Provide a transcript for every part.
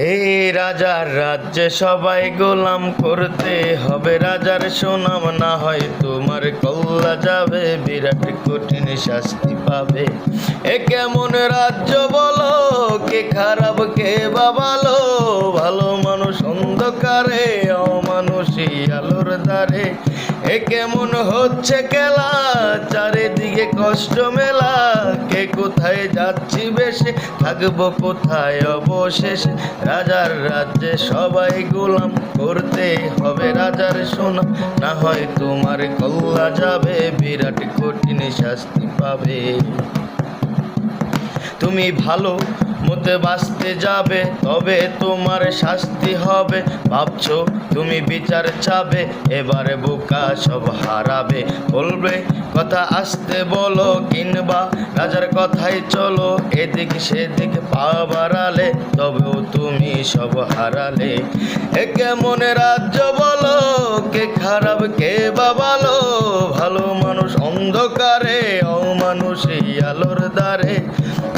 এই রাজার রাজ্যে সবাই গোলাম করতে হবে, রাজার সুনাম না হয় তোমার কল্লা যাবে, বিরাট কঠিন শাস্তি পাবে। এ কেমন রাজ্য বলো, কে খারাপ কে বা ভালো, ভালো মানুষ অন্ধকারে, অমানুষী আলোর দ্বারে। এ কেমন হচ্ছে খেলা, চারিদিকে কষ্ট মেলা, কে কোথায় যাচ্ছি বেশে, থাকবো কোথায় অবশেষে। রাজার রাজ্যে সবাই গোলাম করতে হবে, রাজার সুনাম না হয় তোমার কল্লা যাবে, বিরাট কঠিন শাস্তি পাবে। তুমি ভালো মতে বাঁচতে যাবে, তবে তোমার শাস্তি হবে। ভাবছো তুমি বিচার চাবে, এবারে বোকা সব হারাবে। বলবে কথা আসতে বলো, কিংবা রাজার কথাই চলো, এদিক সেদিক পা বাড়ালে, তবেও তুমি সব হারালে। এ কেমন রাজ্য বলো, কে খারাপ কে বা ভালো, ভালো মানুষ অন্ধকারে, অমানুষী আলোর দ্বারে।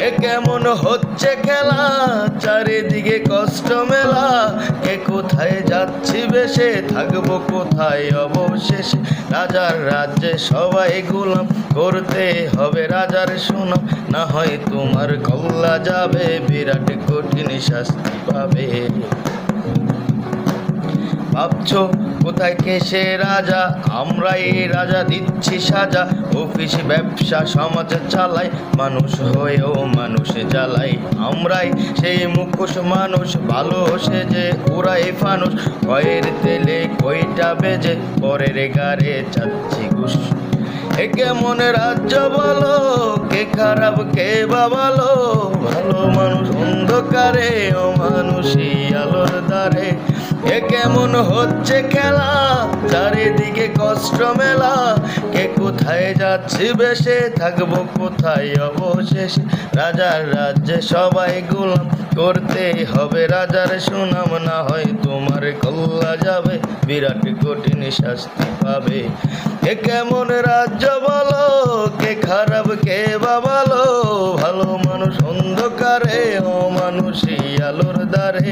এ কেমন হচ্ছে খেলা, চারিদিকে কষ্ট মেলা, কে কোথায় যাচ্ছি বেশে, থাকবো কোথায় অবশেষে। রাজার রাজ্যে সবাই গোলাম করতে হবে, রাজার সুনাম না হয় তোমার কল্লা যাবে, বিরাট কঠিন শাস্তি পাবে। ভাবছো কোথায় কেসে রাজা, আমরা এই রাজা দিচ্ছি সাজা। অফিস ব্যবসা সমাজ চালাই, মানুষ হয়েও মানুষ জ্বালাই। আমরাই সেই মুখোশ মানুষ, ভালো সেজে উড়াই ফানুষ। কয়ের তেলে কয়টা বেজে, পরের গাড়ে চাচ্ছি ঘুষ। এ কেমন রাজ্য বলো, কে খারাপ কে বা ভালো, ভালো মানুষ অন্ধকারে, অমানুষী আলোর দ্বারে। এ কেমন হচ্ছে খেলা, চারিদিকে কষ্ট মেলা, কে কোথায় যাচ্ছি বেশে, থাকবো কোথায় অবশেষে। রাজার রাজ্যে সবাই গোলাম করতে হবে, রাজার সুনাম না হয় তোমার কল্লা যাবে, বিরাট কঠিন শাস্তি পাবে। এ কেমন রাজ্য বলো, কে খারাপ কে বা ভালো, ভালো মানুষ অন্ধকারে, অমানুষী আলোর দ্বারে।